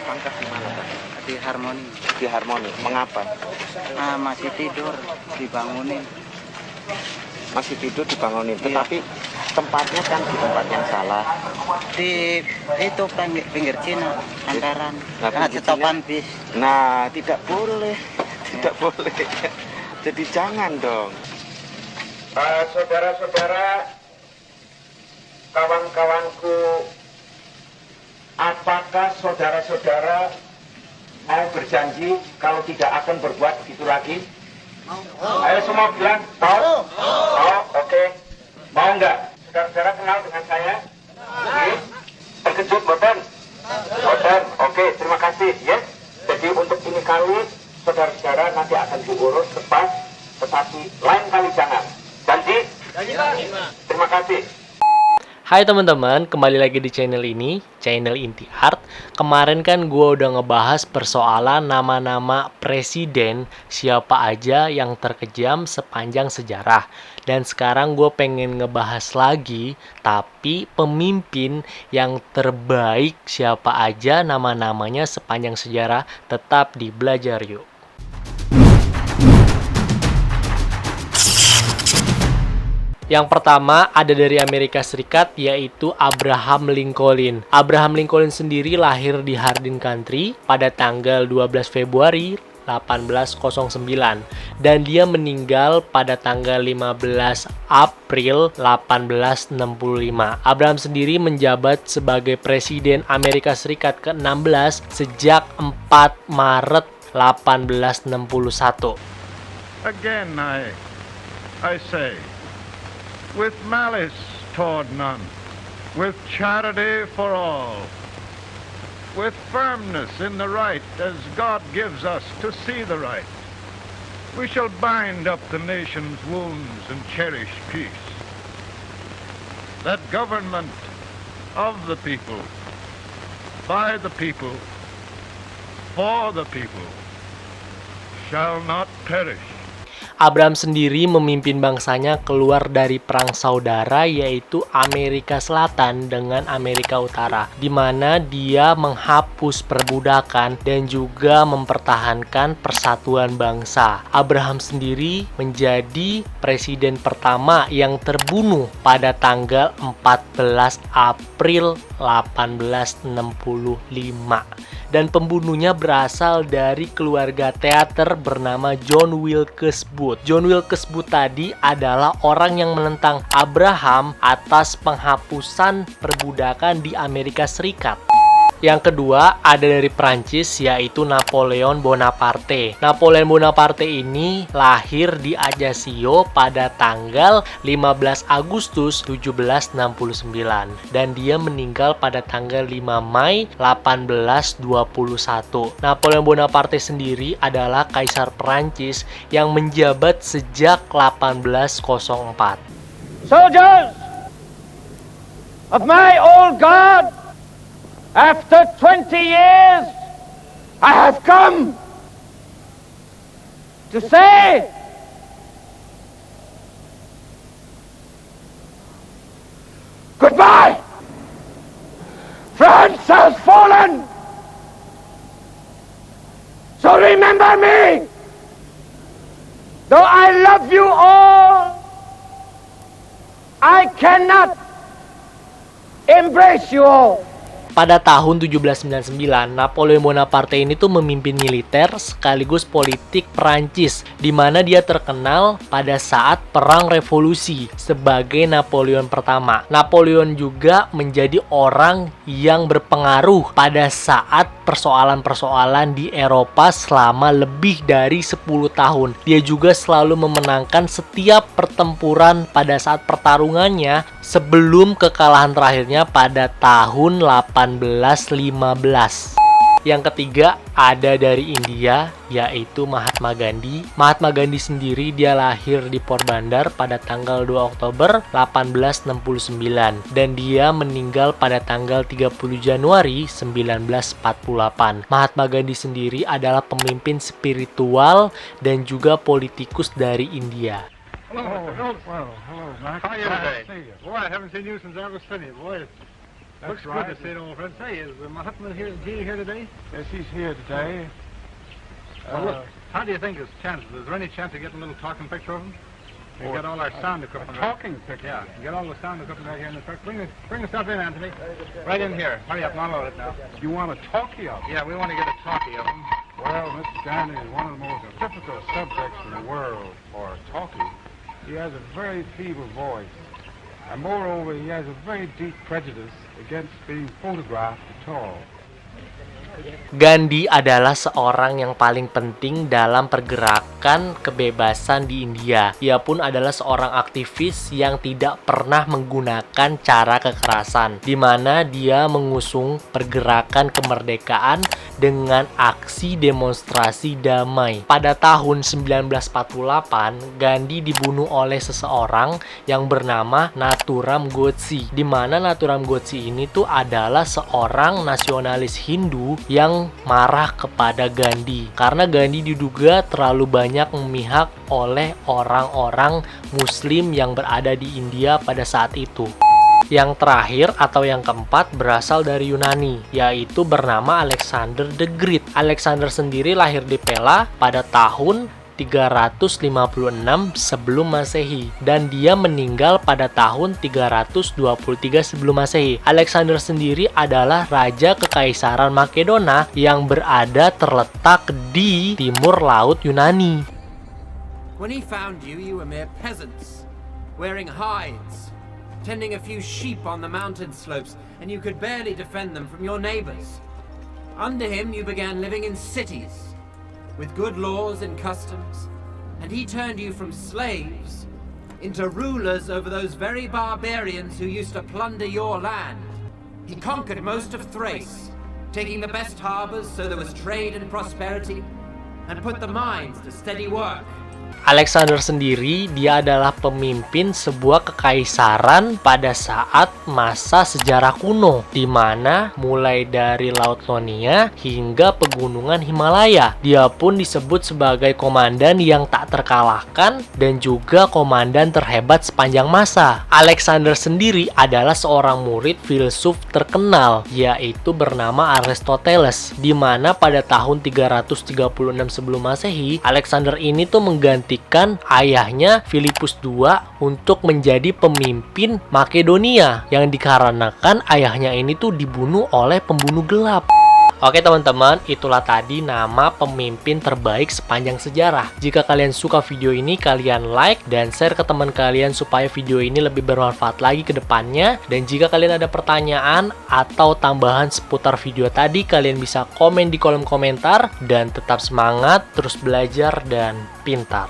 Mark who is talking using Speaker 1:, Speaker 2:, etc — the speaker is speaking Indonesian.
Speaker 1: tertangkap di mana, Pak?
Speaker 2: Di Harmoni.
Speaker 1: Di Harmoni. Mengapa?
Speaker 2: Masih tidur, dibangunin.
Speaker 1: Masih tidur dibangunin.
Speaker 2: Iya.
Speaker 1: Tetapi tempatnya kan di tempat yang salah.
Speaker 2: Di itu pinggir Cina, antaran.
Speaker 1: Nah, pinggir
Speaker 2: Stopan bis.
Speaker 1: Nah, tidak boleh. Tidak boleh. Jadi jangan dong. Saudara-saudara, kawan-kawanku, apakah saudara-saudara mau berjanji kalau tidak akan berbuat begitu lagi? Ayo semua bilang, mau? Mau, oke. Mau nggak? Saudara-saudara kenal dengan saya? Oke. Terkejut, Boten? Boten, oke, terima kasih. Yes. Jadi untuk ini kali, saudara-saudara nanti akan diurus tepat, tetapi lain kali jangan. Janji? Janji, Pak. Terima kasih.
Speaker 3: Hai teman-teman, kembali lagi di channel ini, channel Inti Art. Kemarin kan gue udah ngebahas persoalan nama-nama presiden siapa aja yang terkejam sepanjang sejarah. Dan sekarang gue pengen ngebahas lagi, tapi pemimpin yang terbaik siapa aja nama-namanya sepanjang sejarah. Tetap di Belajar Yuk. Yang pertama ada dari Amerika Serikat, yaitu Abraham Lincoln. Abraham Lincoln sendiri lahir di Hardin Country pada tanggal 12 Februari 1809 dan dia meninggal pada tanggal 15 April 1865. Abraham sendiri menjabat sebagai Presiden Amerika Serikat ke-16 sejak 4 Maret 1861.
Speaker 4: Again I say, with malice toward none, with charity for all, with firmness in the right as God gives us to see the right, we shall bind up the nation's wounds and cherish peace. That government of the people, by the people, for the people, shall not perish.
Speaker 3: Abraham sendiri memimpin bangsanya keluar dari perang saudara, yaitu Amerika Selatan dengan Amerika Utara, di mana dia menghapus perbudakan dan juga mempertahankan persatuan bangsa. Abraham sendiri menjadi presiden pertama yang terbunuh pada tanggal 14 April 1865. Dan pembunuhnya berasal dari keluarga teater bernama John Wilkes Booth. John Wilkes Booth tadi adalah orang yang menentang Abraham atas penghapusan perbudakan di Amerika Serikat. Yang kedua ada dari Prancis, yaitu Napoleon Bonaparte. Napoleon Bonaparte ini lahir di Ajaccio pada tanggal 15 Agustus 1769 dan dia meninggal pada tanggal 5 Mei 1821. Napoleon Bonaparte sendiri adalah kaisar Prancis yang menjabat sejak 1804.
Speaker 5: Soldiers of my old God, after 20 years, I have come to say goodbye. France has fallen. So remember me. Though I love you all, I cannot embrace you all.
Speaker 3: Pada tahun 1799, Napoleon Bonaparte ini tuh memimpin militer sekaligus politik Perancis, di mana dia terkenal pada saat Perang Revolusi sebagai Napoleon pertama. Napoleon juga menjadi orang yang berpengaruh pada saat persoalan-persoalan di Eropa selama lebih dari 10 tahun. Dia juga selalu memenangkan setiap pertempuran pada saat pertarungannya sebelum kekalahan terakhirnya pada tahun 1815. Yang ketiga ada dari India, yaitu Mahatma Gandhi. Mahatma Gandhi sendiri dia lahir di Porbandar pada tanggal 2 Oktober 1869 dan dia meninggal pada tanggal 30 Januari 1948. Mahatma Gandhi sendiri adalah pemimpin spiritual dan juga politikus dari India.
Speaker 4: Hello, Mac. How are you today? Boy, I haven't seen you since I was finished. Boy, Looks good to see an old friend. Say, is Mahatma here, here today? Yes, he's here today. How do you think his chances? Is there any chance of getting a little talking picture of him? We get all our sound equipment. Talking picture? Yeah, get all the sound equipment right here in the truck. Bring the stuff in, Anthony. Right in here. Hurry up, unload it now. You want a talkie of him? Yeah, we want to get a talkie of him. Well, Mr. Danny is one of the most difficult subjects in the world for a talkie. He has a very feeble voice. And moreover, he has a very deep prejudice against being photographed at all.
Speaker 3: Gandhi adalah seorang yang paling penting dalam pergerakan kebebasan di India. Ia pun adalah seorang aktivis yang tidak pernah menggunakan cara kekerasan, di mana dia mengusung pergerakan kemerdekaan dengan aksi demonstrasi damai. Pada tahun 1948, Gandhi dibunuh oleh seseorang yang bernama Nathuram Godse, di mana Nathuram Godse ini tuh adalah seorang nasionalis Hindu yang marah kepada Gandhi karena Gandhi diduga terlalu banyak memihak oleh orang-orang Muslim yang berada di India pada saat itu. Yang terakhir atau yang keempat berasal dari Yunani, yaitu bernama Alexander the Great. Alexander sendiri lahir di Pella pada tahun 356 sebelum Masehi dan dia meninggal pada tahun 323 sebelum Masehi. Alexander sendiri adalah raja kekaisaran Makedona yang berada terletak di timur laut Yunani.
Speaker 6: When he found you, you were mere peasants, wearing hides, tending a few sheep on the mountain slopes, and you could barely defend them from your neighbors. Under him, you began living in cities, with good laws and customs, and he turned you from slaves into rulers over those very barbarians who used to plunder your land. He conquered most of Thrace, taking the best harbors so there was trade and prosperity, and put the mines to steady work.
Speaker 3: Alexander sendiri, dia adalah pemimpin sebuah kekaisaran pada saat masa sejarah kuno, di mana mulai dari Laut Ionia hingga pegunungan Himalaya. Dia pun disebut sebagai komandan yang tak terkalahkan dan juga komandan terhebat sepanjang masa. Alexander sendiri adalah seorang murid filsuf terkenal, yaitu bernama Aristoteles, di mana pada tahun 336 sebelum Masehi, Alexander ini tuh menggantikan ayahnya Philippus II untuk menjadi pemimpin Makedonia yang dikarenakan ayahnya ini tuh dibunuh oleh pembunuh gelap. Oke teman-teman, itulah tadi nama pemimpin terbaik sepanjang sejarah. Jika kalian suka video ini, kalian like dan share ke teman kalian supaya video ini lebih bermanfaat lagi ke depannya. Dan jika kalian ada pertanyaan atau tambahan seputar video tadi, kalian bisa komen di kolom komentar. Dan tetap semangat, terus belajar dan pintar.